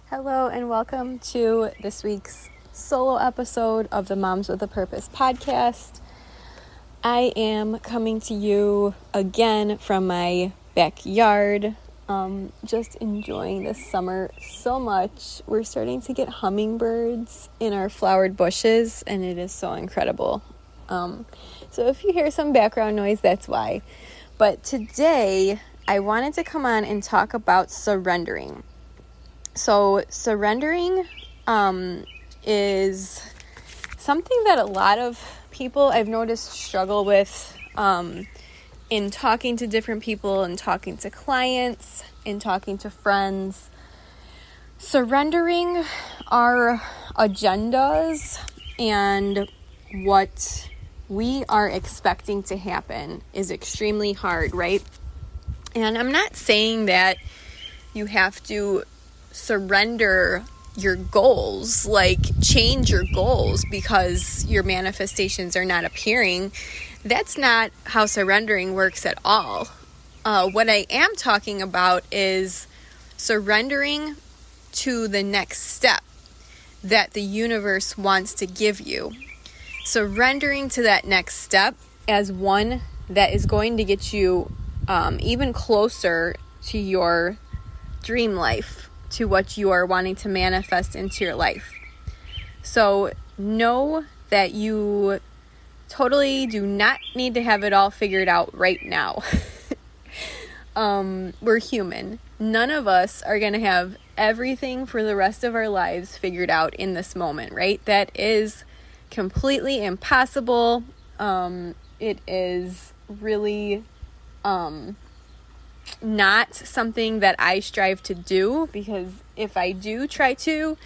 Hello and welcome to this week's solo episode of the Moms with a Purpose podcast. I am coming to you again from my backyard, just enjoying this summer so much. We're starting to get hummingbirds in our flowered bushes and it is so incredible. So if you hear some background noise, that's why. But today I wanted to come on and talk about surrendering. So surrendering is something that a lot of people I've noticed struggle with in talking to different people and talking to clients and talking to friends. Surrendering our agendas and what we are expecting to happen is extremely hard, right? And I'm not saying that you have to surrender your goals, like change your goals because your manifestations are not appearing. That's not how surrendering works at all. What I am talking about is surrendering to the next step that the universe wants to give you. Surrendering to that next step as one that is going to get you even closer to your dream life, to what you are wanting to manifest into your life. So know that you totally do not need to have it all figured out right now. We're human. None of us are going to have everything for the rest of our lives figured out in this moment, right? That is completely impossible. It is really not something that I strive to do, because if I do try to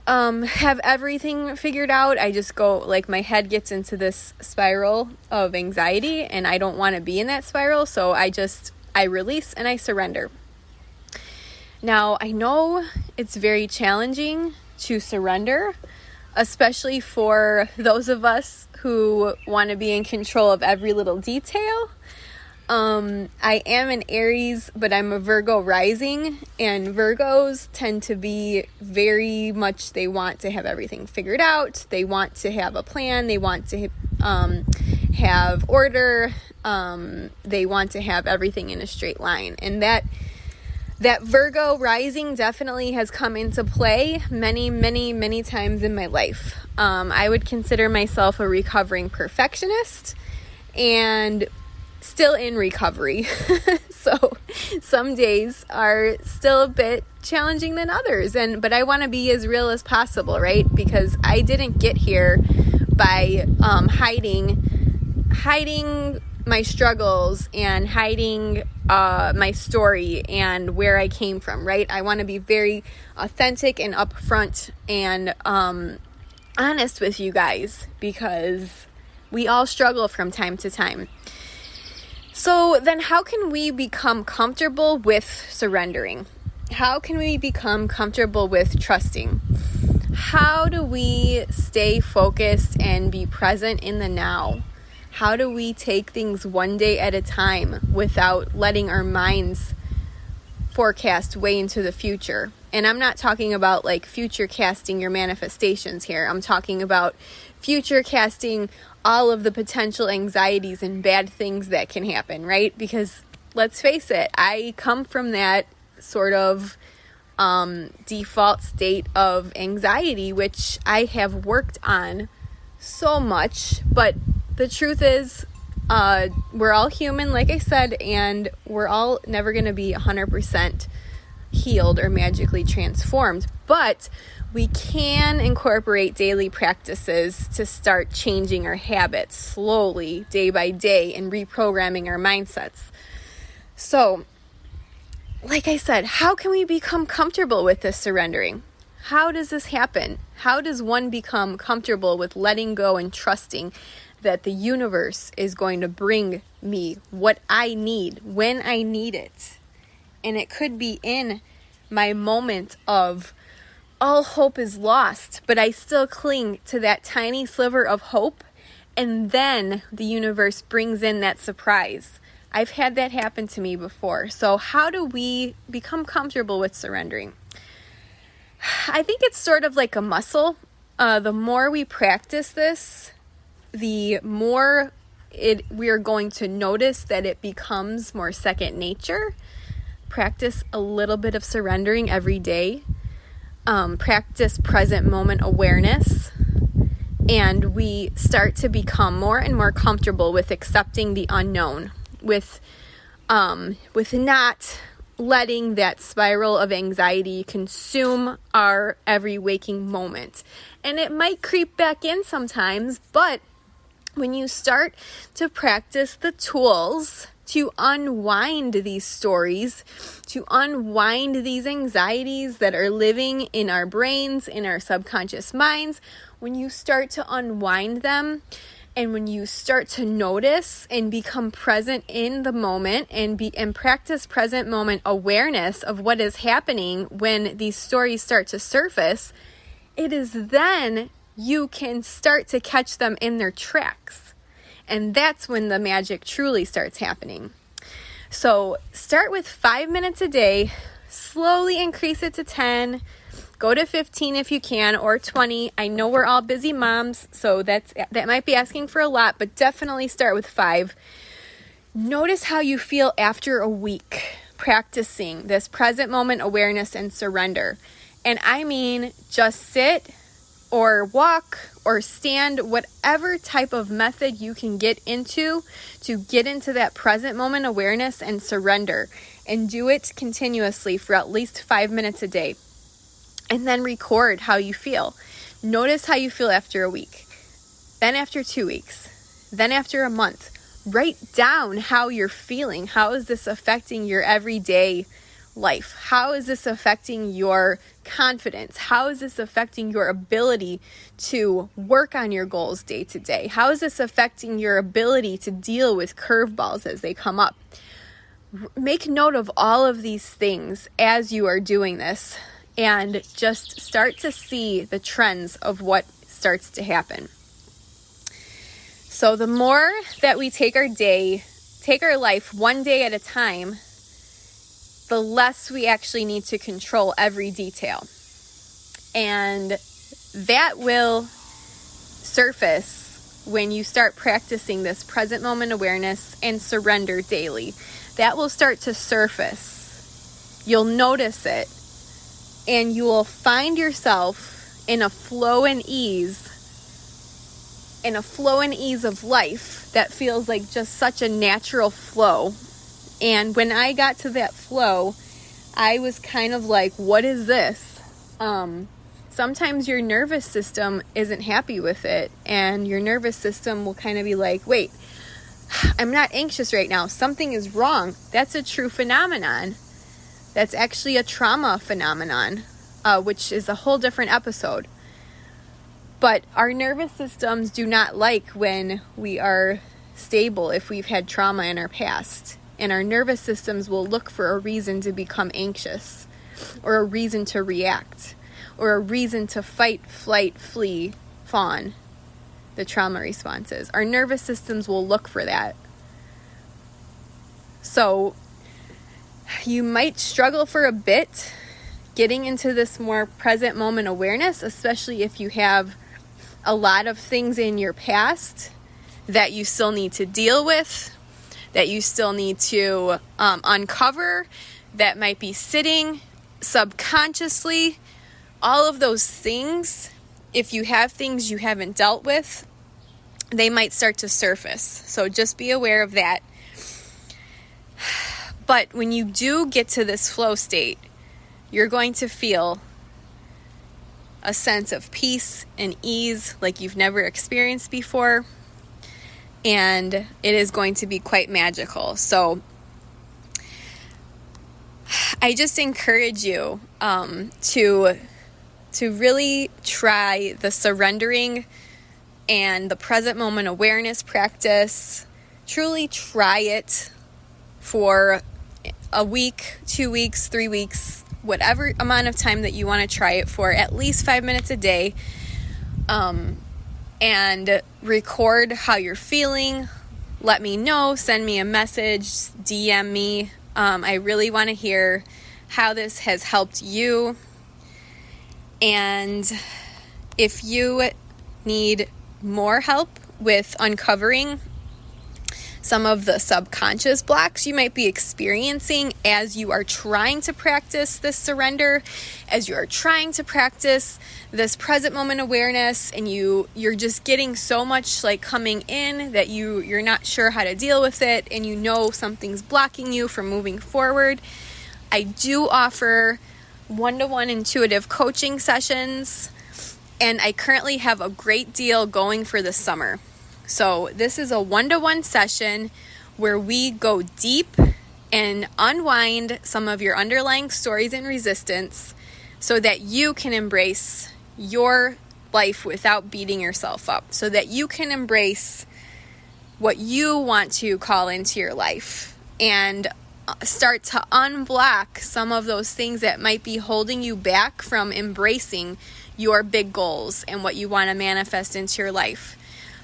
have everything figured out, I just go, like, my head gets into this spiral of anxiety and I don't want to be in that spiral. So I release and I surrender. Now, I know it's very challenging to surrender, especially for those of us who want to be in control of every little detail. I am an Aries, but I'm a Virgo rising, and Virgos tend to be very much, they want to have everything figured out. They want to have a plan. They want to have order. They want to have everything in a straight line. And that Virgo rising definitely has come into play many, many, many times in my life. I would consider myself a recovering perfectionist and still in recovery. So some days are still a bit challenging than others, but I want to be as real as possible, right? Because I didn't get here by hiding my struggles and hiding my story and where I came from, right? I want to be very authentic and upfront and honest with you guys, because we all struggle from time to time. So then how can we become comfortable with surrendering? How can we become comfortable with trusting? How do we stay focused and be present in the now? How do we take things one day at a time without letting our minds forecast way into the future? And I'm not talking about like future casting your manifestations here. I'm talking about future casting all of the potential anxieties and bad things that can happen, right? Because let's face it, I come from that sort of default state of anxiety, which I have worked on so much. But the truth is, we're all human, like I said, and we're all never going to be 100% healed or magically transformed. But we can incorporate daily practices to start changing our habits slowly, day by day, and reprogramming our mindsets. So, like I said, how can we become comfortable with this surrendering? How does this happen? How does one become comfortable with letting go and trusting that the universe is going to bring me what I need when I need it? And it could be in my moment of all hope is lost, but I still cling to that tiny sliver of hope, and then the universe brings in that surprise. I've had that happen to me before. So how do we become comfortable with surrendering? I think it's sort of like a muscle. The more we practice this, the more we are going to notice that it becomes more second nature. Practice a little bit of surrendering every day. Practice present moment awareness. And we start to become more and more comfortable with accepting the unknown, with not letting that spiral of anxiety consume our every waking moment. And it might creep back in sometimes, but when you start to practice the tools to unwind these stories, to unwind these anxieties that are living in our brains, in our subconscious minds, when you start to unwind them, and when you start to notice and become present in the moment and practice present moment awareness of what is happening when these stories start to surface, it is then you can start to catch them in their tracks. And that's when the magic truly starts happening. So start with 5 minutes a day, slowly increase it to 10, go to 15 if you can, or 20. I know we're all busy moms, so that might be asking for a lot, but definitely start with 5. Notice how you feel after a week practicing this present moment awareness and surrender. And I mean, just sit or walk or stand, whatever type of method you can get into to get into that present moment awareness and surrender. And do it continuously for at least 5 minutes a day. And then record how you feel. Notice how you feel after a week, then after 2 weeks, then after a month. Write down how you're feeling. How is this affecting your everyday life? How is this affecting your confidence? How is this affecting your ability to work on your goals day to day? How is this affecting your ability to deal with curveballs as they come up? Make note of all of these things as you are doing this, and just start to see the trends of what starts to happen. So the more that we take our life one day at a time, the less we actually need to control every detail. And that will surface when you start practicing this present moment awareness and surrender daily. That will start to surface. You'll notice it. And you will find yourself in a flow and ease of life that feels like just such a natural flow. And when I got to that flow, I was kind of like, what is this? Sometimes your nervous system isn't happy with it, and your nervous system will kind of be like, wait, I'm not anxious right now. Something is wrong. That's a true phenomenon. That's actually a trauma phenomenon, which is a whole different episode. But our nervous systems do not like when we are stable if we've had trauma in our past. And our nervous systems will look for a reason to become anxious, or a reason to react, or a reason to fight, flight, flee, fawn, the trauma responses. Our nervous systems will look for that. So you might struggle for a bit getting into this more present moment awareness, especially if you have a lot of things in your past that you still need to deal with, that you still need to uncover, that might be sitting subconsciously. All of those things, if you have things you haven't dealt with, they might start to surface. So just be aware of that. But when you do get to this flow state, you're going to feel a sense of peace and ease like you've never experienced before. And it is going to be quite magical. So I just encourage you to really try the surrendering and the present moment awareness practice. Truly try it for a week, 2 weeks, 3 weeks, whatever amount of time that you want to try it for, at least 5 minutes a day. And record how you're feeling. Let me know. Send me a message. DM me. I really want to hear how this has helped you. And if you need more help with uncovering some of the subconscious blocks you might be experiencing as you are trying to practice this surrender, as you are trying to practice this present moment awareness, and you're just getting so much like coming in that you're not sure how to deal with it, and you know something's blocking you from moving forward, I do offer one-to-one intuitive coaching sessions, and I currently have a great deal going for the summer. So this is a one-to-one session where we go deep and unwind some of your underlying stories and resistance so that you can embrace your life without beating yourself up, so that you can embrace what you want to call into your life and start to unblock some of those things that might be holding you back from embracing your big goals and what you want to manifest into your life.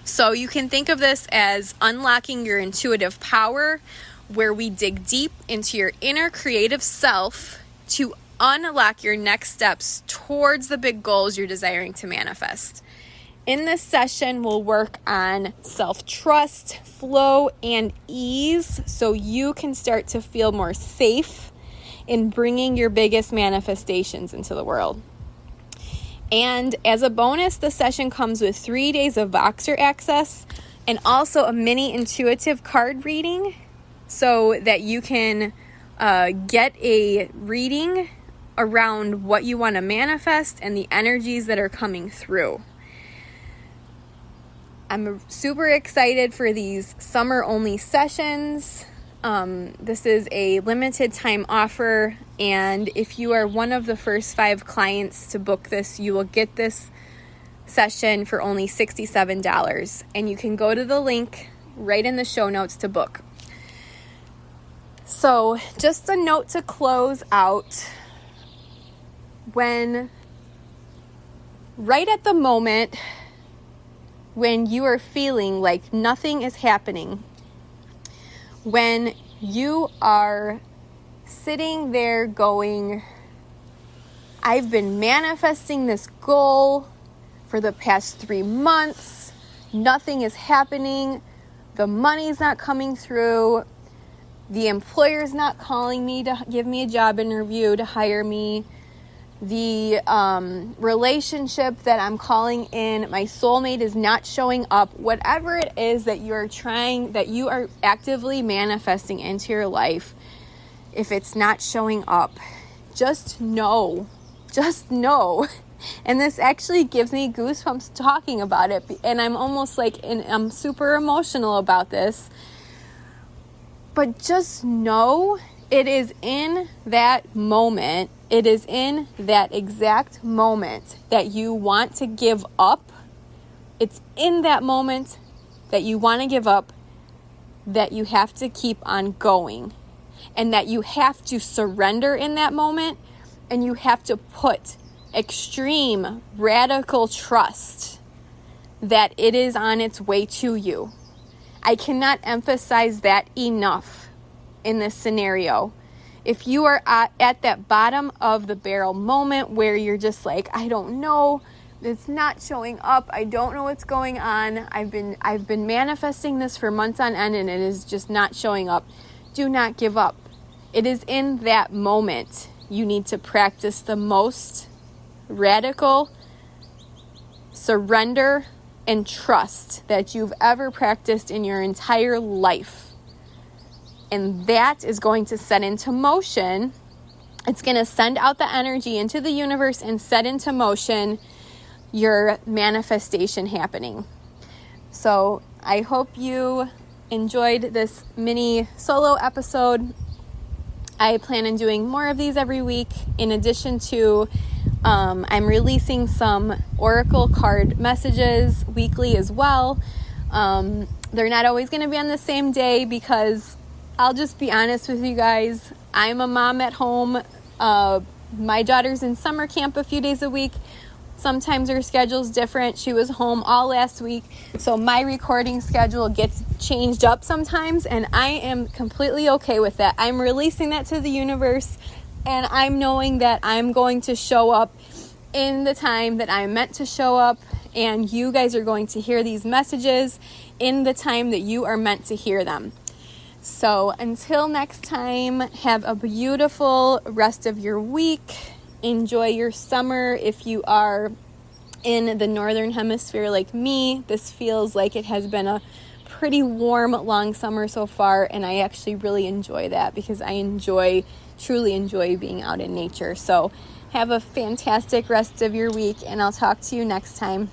So you can think of this as unlocking your intuitive power, where we dig deep into your inner creative self to unlock your next steps towards the big goals you're desiring to manifest. In this session, we'll work on self-trust, flow, and ease so you can start to feel more safe in bringing your biggest manifestations into the world. And as a bonus, the session comes with 3 days of Voxer access and also a mini intuitive card reading so that you can get a reading around what you want to manifest and the energies that are coming through. I'm super excited for these summer-only sessions. This is a limited time offer, and if you are one of the first 5 clients to book this, you will get this session for only $67, and you can go to the link right in the show notes to book. So just a note to close out. Right at the moment when you are feeling like nothing is happening, when you are sitting there going, I've been manifesting this goal for the past 3 months, nothing is happening, the money's not coming through, the employer's not calling me to give me a job interview to hire me, the relationship that I'm calling in, my soulmate is not showing up, whatever it is that you are actively manifesting into your life, if it's not showing up, just know. And this actually gives me goosebumps talking about it, and I'm almost I'm super emotional about this, but just know it is in that moment. It is in that exact moment that you want to give up. It's in that moment that you want to give up that you have to keep on going, and that you have to surrender in that moment, and you have to put extreme, radical trust that it is on its way to you. I cannot emphasize that enough in this scenario. If you are at that bottom of the barrel moment where you're just like, I don't know, it's not showing up, I don't know what's going on, I've been manifesting this for months on end and it is just not showing up, do not give up. It is in that moment you need to practice the most radical surrender and trust that you've ever practiced in your entire life. And that is going to set into motion. It's going to send out the energy into the universe and set into motion your manifestation happening. So I hope you enjoyed this mini solo episode. I plan on doing more of these every week. In addition to, I'm releasing some oracle card messages weekly as well. They're not always going to be on the same day because I'll just be honest with you guys. I'm a mom at home. My daughter's in summer camp a few days a week. Sometimes her schedule's different. She was home all last week. So my recording schedule gets changed up sometimes, and I am completely okay with that. I'm releasing that to the universe, and I'm knowing that I'm going to show up in the time that I'm meant to show up, and you guys are going to hear these messages in the time that you are meant to hear them. So until next time, have a beautiful rest of your week. Enjoy your summer. If you are in the northern hemisphere like me, this feels like it has been a pretty warm, long summer so far, and I actually really enjoy that because I truly enjoy being out in nature. So have a fantastic rest of your week, and I'll talk to you next time.